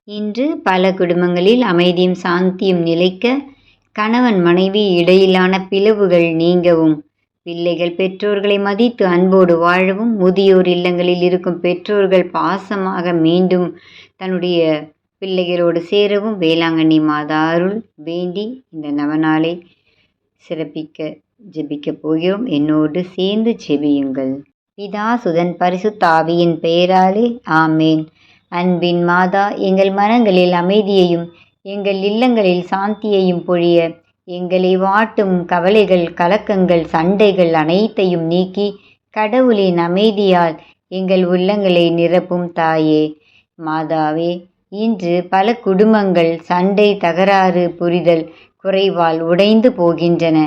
இன்று பல குடும்பங்களில் அமைதியும் சாந்தியும் நிலைக்க, கணவன் மனைவி இடையிலான பிளவுகள் நீங்கவும், பிள்ளைகள் பெற்றோர்களை மதித்து அன்போடு வாழவும், முதியோர் இல்லங்களில் இருக்கும் பெற்றோர்கள் பாசமாக மீண்டும் தன்னுடைய பிள்ளைகளோடு சேரவும் வேளாங்கண்ணி மாதா அருள் வேண்டி இந்த நவநாளை சிறப்பிக்க ஜெபிக்கப் போகிறோம். என்னோடு சேர்ந்து ஜெபியுங்கள். பிதா சுதன் பரிசுத்த ஆவியின் பெயராலே ஆமேன். அன்பின் மாதா, எங்கள் மனங்களில் அமைதியையும் எங்கள் இல்லங்களில் சாந்தியையும் பொழிய, எங்களை வாட்டும் கவலைகள், கலக்கங்கள், சண்டைகள் அனைத்தையும் நீக்கி கடவுளின் அமைதியால் எங்கள் உள்ளங்களை நிரப்பும் தாயே. மாதாவே, இன்று பல குடும்பங்கள் சண்டை, தகராறு, புரிதல் குறைவால் உடைந்து போகின்றன.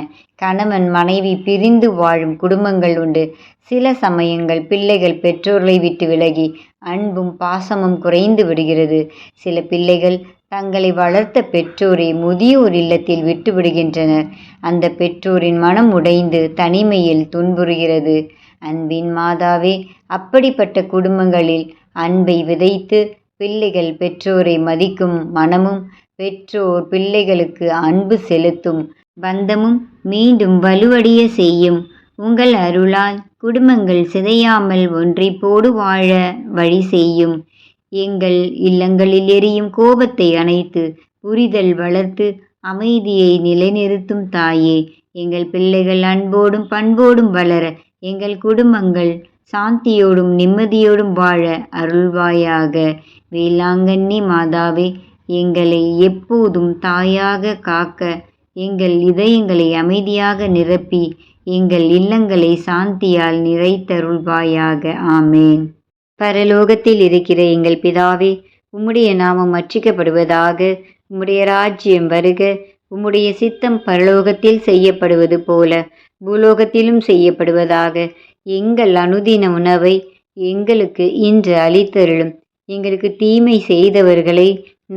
கணவன் மனைவி பிரிந்து வாழும் குடும்பங்கள் உண்டு. சில சமயங்கள் பிள்ளைகள் பெற்றோர்களை விட்டு விலகி அன்பும் பாசமும் குறைந்து விடுகிறது. சில பிள்ளைகள் தங்களை வளர்த்த பெற்றோரை முதியோர் இல்லத்தில் விட்டு விடுகின்றனர். அந்த பெற்றோரின் மனம் உடைந்து தனிமையில் துன்புறுகிறது. அன்பின் மாதாவே, அப்படிப்பட்ட குடும்பங்களில் அன்பை விதைத்து பிள்ளைகள் பெற்றோரை மதிக்கும் மனமும், பெற்றோர் பிள்ளைகளுக்கு அன்பு செலுத்தும் பந்தமும் மீண்டும் வலுவடைய செய்யும். உங்கள் அருளால் குடும்பங்கள் சிதையாமல் ஒன்றிப்போடு வாழ வழி செய்யும். எங்கள் இல்லங்களில் எரியும் கோபத்தை அணைத்து புரிதல் வளர்த்து அமைதியை நிலைநிறுத்தும் தாயே. எங்கள் பிள்ளைகள் அன்போடும் பண்போடும் வளர, எங்கள் குடும்பங்கள் சாந்தியோடும் நிம்மதியோடும் வாழ அருள்வாயாக. வேளாங்கண்ணி மாதாவே, எங்களை எப்போதும் தாயாக காக்க, எங்கள் இதயங்களை அமைதியாக நிரப்பி எங்கள் இல்லங்களை சாந்தியால் நிறைத்தருள்வாயாக. ஆமேன். பரலோகத்தில் இருக்கிற எங்கள் பிதாவே, உம்முடைய நாமம் அர்ச்சிக்கப்படுவதாக. உம்முடைய ராஜ்யம் வருக. உம்முடைய சித்தம் பரலோகத்தில் செய்யப்படுவது போல பூலோகத்திலும் செய்யப்படுவதாக. எங்கள் அனுதின உணவை எங்களுக்கு இன்று அளித்தருளும். எங்களுக்கு தீமை செய்தவர்களை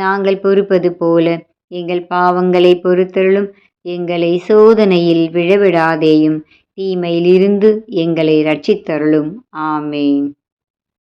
நாங்கள் பொறுப்பது போல எங்கள் பாவங்களை பொறுத்தருளும். எங்களை சோதனையில் விழவிடாதேயும், தீமையிலிருந்து எங்களை ரட்சித்தருளும். ஆமேன்.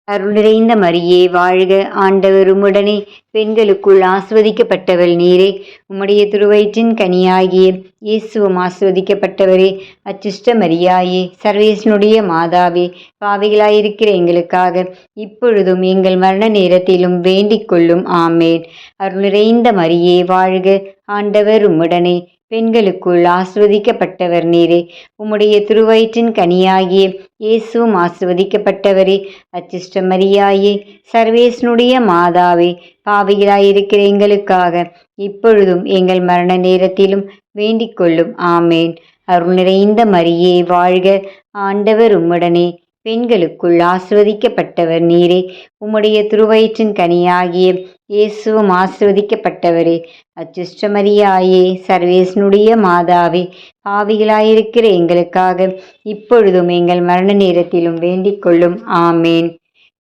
அருள் நிறைந்த மரியே வாழ்க, ஆண்டவர் உம்முடனே, பெண்களுக்குள் ஆசிர்வதிக்கப்பட்டவள் நீரே. உம்முடைய திருவயிற்றின் கனியாகிய இயேசுவும் ஆசிர்வதிக்கப்பட்டவரே. அச்சிஷ்ட மரியாயே, சர்வேசனுடைய மாதாவே, பாவிகளாயிருக்கிற எங்களுக்காக இப்பொழுதும் எங்கள் மரண நேரத்திலும் வேண்டிக் கொள்ளும். ஆமேன். அருள் நிறைந்த மரியே வாழ்க, ஆண்டவர் உம்முடனே, பெண்களுக்குள் ஆசிர்வதிக்கப்பட்டவர் நீரே. உம்முடைய திருவயிற்றின் கனியாகிய இயேசுவும் ஆசிர்வதிக்கப்பட்டவரே. அச்சிஷ்ட மரியாயே, சர்வேசனுடைய மாதாவே, பாவிகளாயிருக்கிற எங்களுக்காக இப்பொழுதும் எங்கள் மரண நேரத்திலும் வேண்டிக் கொள்ளும். ஆமேன். அருள் நிறைந்த மரியே வாழ்க, ஆண்டவர் உம்முடனே, பெண்களுக்குள் ஆசிர்வதிக்கப்பட்டவர் நீரே. உம்முடைய திருவயிற்றின் கனியாகிய இயேசுவும் ஆசிர்வதிக்கப்பட்டவரே. அச்சிஷ்ட மரியாயே, சர்வேசனுடைய மாதாவே, பாவிகளாயிருக்கிற எங்களுக்காக இப்பொழுதும் எங்கள் மரண நேரத்திலும் வேண்டிக் கொள்ளும். ஆமேன்.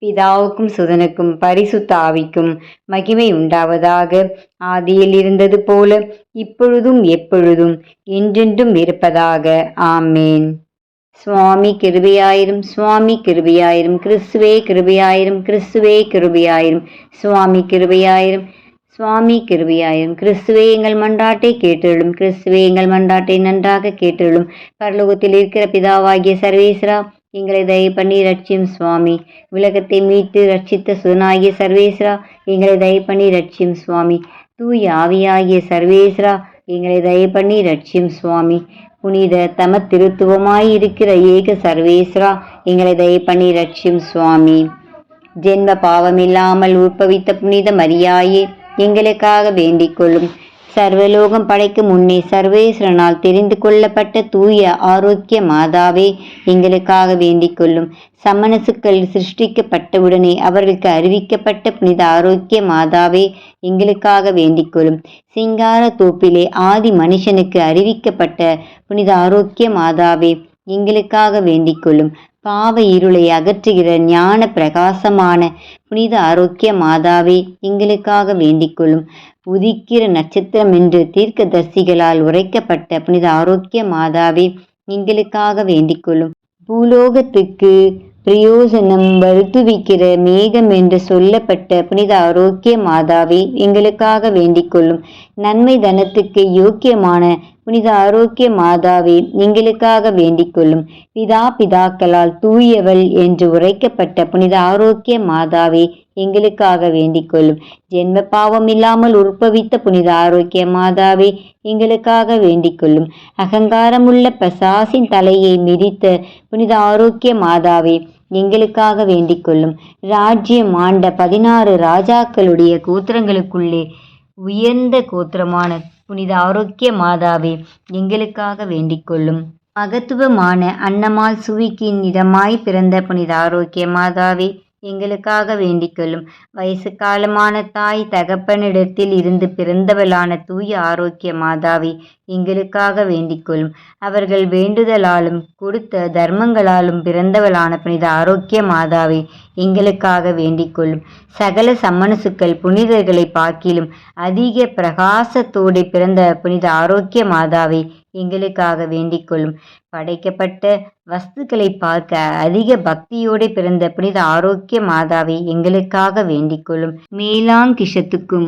பிதாவுக்கும் சுதனுக்கும் பரிசுத்த ஆவிக்கும் மகிமை உண்டாவதாக. ஆதியில் இருந்தது போல இப்பொழுதும் எப்பொழுதும் என்றென்றும் இருப்பதாக. ஆமேன். சுவாமி கிருபையாயிரும், சுவாமி கிருபையாயிரும், கிறிஸ்துவே கிருபையாயிரும், கிறிஸ்துவே கிருபையாயிரும், சுவாமி கிருபையாயிரும், சுவாமி கிருபையாயிரும். கிறிஸ்துவே எங்கள் மன்றாட்டை கேட்டருளும், கிறிஸ்துவே எங்கள் மன்றாட்டை நன்றாக கேட்டருளும். பரலோகத்தில் இருக்கிற பிதாவாகிய சர்வேஸ்வரா, எங்களை தயவு பண்ணி ரட்சியும். சுவாமி, உலகத்தை மீட்டு ரட்சித்த சுதனாகிய சர்வேஸ்வரா, எங்களை தயவு பண்ணி ரட்சியும். சுவாமி, தூய ஆவியாகிய சர்வேஸ்வரா, எங்களை தயவு பண்ணி ரட்சியும். சுவாமி, புனித தம திருத்துவமாயிருக்கிற ஏக சர்வேஸ்வரா, எங்களை தயவு பண்ணி ரட்சியும். சுவாமி, ஜென்ம பாவமில்லாமல் உற்பவித்த புனித மரியாயே, எங்களுக்காக வேண்டிக் கொள்ளும். சர்வலோகம் படைக்கும் முன்னே சர்வேஸ்வரனால் தெரிந்து கொள்ளப்பட்ட தூய ஆரோக்கிய மாதாவே, எங்களுக்காக வேண்டிக் கொள்ளும். சமணசுக்கள் சிருஷ்டிக்கப்பட்டவுடனே அவர்களுக்கு அறிவிக்கப்பட்ட புனித ஆரோக்கிய மாதாவே, எங்களுக்காக வேண்டிக் கொள்ளும். சிங்கார தோப்பிலே ஆதி மனுஷனுக்கு அறிவிக்கப்பட்ட புனித ஆரோக்கிய மாதாவே, எங்களுக்காக வேண்டிக் கொள்ளும். பாவ இருளை அகற்றுகிற ஞான பிரகாசமான புனித ஆரோக்கிய மாதாவே, எங்களுக்காக வேண்டிக் கொள்ளும். உதிக்கிற நட்சத்திரம் என்று தீர்க்கதரிசிகளால் உரைக்கப்பட்ட புனித ஆரோக்கிய மாதாவே, எங்களுக்காக வேண்டிக் கொள்ளும். பூலோகத்துக்கு பிரயோசனம் வருத்துவிக்கிற மேகம் என்று சொல்லப்பட்ட புனித ஆரோக்கிய மாதாவே எங்களுக்காக வேண்டிக் கொள்ளும். நன்மை தனத்துக்கு யோக்கியமான புனித ஆரோக்கிய மாதாவே எங்களுக்காக வேண்டிக் கொள்ளும். பிதாக்களால் தூயவள் என்று உரைக்கப்பட்ட புனித ஆரோக்கிய மாதாவே எங்களுக்காக வேண்டிக் கொள்ளும். ஜென்ம பாவம் இல்லாமல் உற்பவித்த புனித ஆரோக்கிய மாதாவே எங்களுக்காக வேண்டிக் கொள்ளும். அகங்காரமுள்ள பசாசின் தலையை மிதித்த புனித ஆரோக்கிய மாதாவே எங்களுக்காக வேண்டிக் கொள்ளும். ராஜ்யம் ஆண்ட 16 ராஜாக்களுடைய கோத்திரங்களுக்குள்ளே உயர்ந்த கோத்திரமான புனித ஆரோக்கிய மாதாவே எங்களுக்காக வேண்டிக் கொள்ளும். மகத்துவமான அன்னமால் சுவிக்கின் இடமாய் பிறந்த புனித ஆரோக்கிய மாதாவே எங்களுக்காக வேண்டிக் கொள்ளும். வயசு காலமான தாய் தகப்பனிடத்தில் இருந்து பிறந்தவளான தூய ஆரோக்கிய மாதாவே எங்களுக்காக வேண்டிக் கொள்ளும். அவர்கள் வேண்டுதலாலும் கொடுத்த தர்மங்களாலும் பிறந்தவளான புனித ஆரோக்கிய மாதாவே எங்களுக்காக வேண்டிக் கொள்ளும். சகல சம்மனசுக்கள் புனிதர்களை பார்க்கிலும் அதிக பிரகாசத்தோடு பிறந்த புனித ஆரோக்கிய மாதாவே எங்களுக்காக வேண்டிக் கொள்ளும். படைக்கப்பட்ட வஸ்துக்களை பார்க்க அதிக பக்தியோடு பிறந்த புனித ஆரோக்கிய மாதாவை எங்களுக்காக வேண்டிக் கொள்ளும். மேலாங்கிஷத்துக்கும்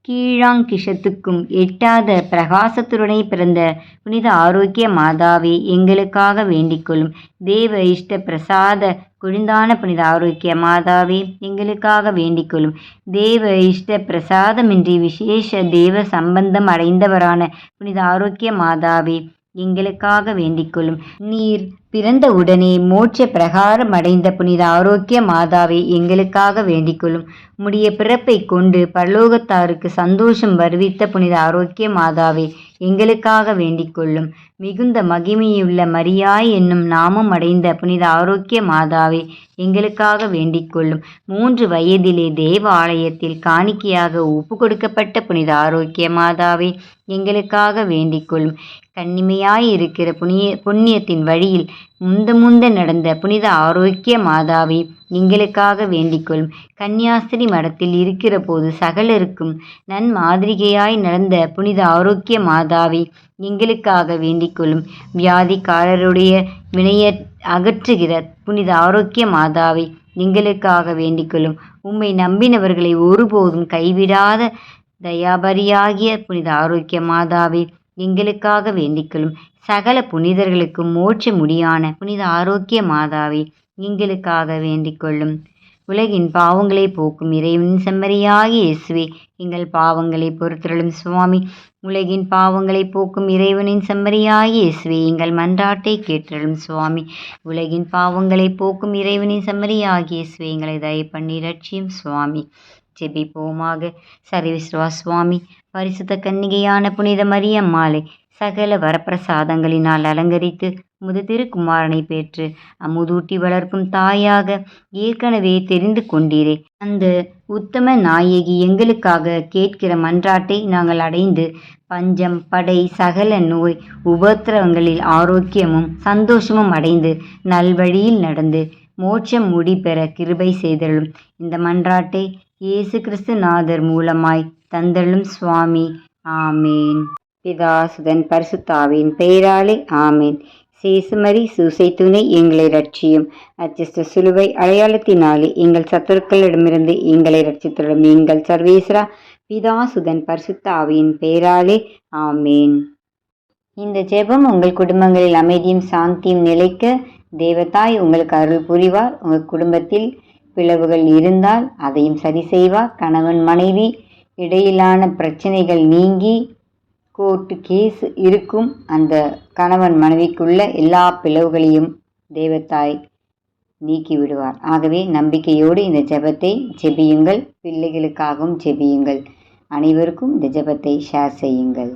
கீழாங்கிஷத்துக்கும் எட்டாத பிரகாசத்துடனே பிறந்த புனித ஆரோக்கிய மாதாவே எங்களுக்காக வேண்டிக் கொள்ளும். தேவ இஷ்ட பிரசாத குழிந்தான புனித ஆரோக்கிய மாதாவே எங்களுக்காக வேண்டிக் கொள்ளும். தேவ இஷ்ட பிரசாதமின்றி விசேஷ தேவ சம்பந்தம் அடைந்தவரான புனித ஆரோக்கிய மாதாவே எங்களுக்காக வேண்டிக் கொள்ளும். நீர் பிறந்த உடனே மோட்ச பிரகாரம் அடைந்த புனித ஆரோக்கிய மாதாவை எங்களுக்காக வேண்டிக் கொள்ளும். உம்முடைய பிறப்பை கொண்டு பரலோகத்தாருக்கு சந்தோஷம் வருவித்த புனித ஆரோக்கிய மாதாவை எங்களுக்காக வேண்டிக் கொள்ளும். மிகுந்த மகிமையுள்ள மரியாய் என்னும் நாமம் அடைந்த புனித ஆரோக்கிய மாதாவை எங்களுக்காக வேண்டிக் கொள்ளும். 3 வயதிலே தேவ ஆலயத்தில் காணிக்கையாக ஒப்பு கொடுக்கப்பட்ட புனித ஆரோக்கிய மாதாவை எங்களுக்காக வேண்டிக் கொள்ளும். கன்னிமையாயிருக்கிற புண்ணியத்தின் வழியில் முந்த நடந்த புனித ஆரோக்கிய மாதாவை எங்களுக்காக வேண்டிக் கொள்ளும். கன்னியாஸ்திரி மடத்தில் இருக்கிற போது சகலருக்கும் நன்மாதிரிகையாய் நடந்த புனித ஆரோக்கிய மாதாவை எங்களுக்காக வேண்டிக் கொள்ளும். வியாதிக்காரருடைய வினையை அகற்றுகிற புனித ஆரோக்கிய மாதாவை எங்களுக்காக வேண்டிக் கொள்ளும். உம்மை நம்பினவர்களை ஒருபோதும் கைவிடாத தயாபரியாகிய புனித ஆரோக்கிய மாதாவை எங்களுக்காக வேண்டிக் கொள்ளும். சகல புனிதர்களுக்கும் மோட்ச முடியான புனித ஆரோக்கிய மாதாவை எங்களுக்காக வேண்டிக் கொள்ளும். உலகின் பாவங்களை போக்கும் இறைவனின் செம்மறியாகிய இயேசுவே எங்கள் பாவங்களை பொறுத்தருளும் சுவாமி. உலகின் பாவங்களை போக்கும் இறைவனின் செம்மறியாகிய இயேசுவே எங்கள் மன்றாட்டை கேட்டருளும் சுவாமி. உலகின் பாவங்களை போக்கும் இறைவனின் செம்மறியாகிய இயேசுவே எங்களை தயவு பண்ணி ரட்சியும் சுவாமி. ஜெபிப்போமாக. சர்வேஸ்வரா சுவாமி, பரிசுத்த கன்னிகையான புனித மரியம்மாளை சகல வரப்பிரசாதங்களினால் அலங்கரித்து உமது திருக்குமாரனை பெற்று அமுதூட்டி வளர்க்கும் தாயாக ஏற்கனவே தெரிந்து கொண்டீரே. அந்த உத்தம நாயகி எங்களுக்காக கேட்கிற மன்றாட்டை நாங்கள் அடைந்து பஞ்சம் படை சகல நோய் உபத்திரவங்களில் ஆரோக்கியமும் சந்தோஷமும் அடைந்து நல்வழியில் நடந்து மோட்சம் முடி பெற கிருபை செய்தருளும். இந்த மன்றாட்டை இயேசு கிறிஸ்து நாதர் மூலமாய் தந்தருளும் சுவாமி. ஆமேன். பிதாசுதன் பரிசுத்தாவின் பெயராலே ஆமேன். சேசுமரி சூசை துணை எங்களை ரட்சியும். அச்சிஷ்ட சிலுவை அடையாளத்தினாலே எங்கள் சத்துருக்களிடமிருந்து எங்களை ரட்சித்துள்ளோம். எங்கள் சர்வேஸ்வரா பிதாசுதன் பரிசுத்தாவின் பெயராலே ஆமேன். இந்த ஜெபம் உங்கள் குடும்பங்களில் அமைதியும் சாந்தியும் நிலைக்க தேவதாய் உங்களுக்கு அருள் புரிவார். உங்கள் குடும்பத்தில் பிளவுகள் இருந்தால் அதையும் சரி செய்வார். கணவன் மனைவி இடையிலான பிரச்சனைகள் நீங்கி கோர்ட்டு கேஸ் இருக்கும் அந்த கணவன் மனைவிக்குள்ள எல்லா பிளவுகளையும் தேவதாய் நீக்கி விடுவார். ஆகவே நம்பிக்கையோடு இந்த ஜெபத்தை ஜெபியுங்கள். பிள்ளைகளுக்காகவும் ஜெபியுங்கள். அனைவருக்கும் இந்த ஜெபத்தை ஷேர் செய்யுங்கள்.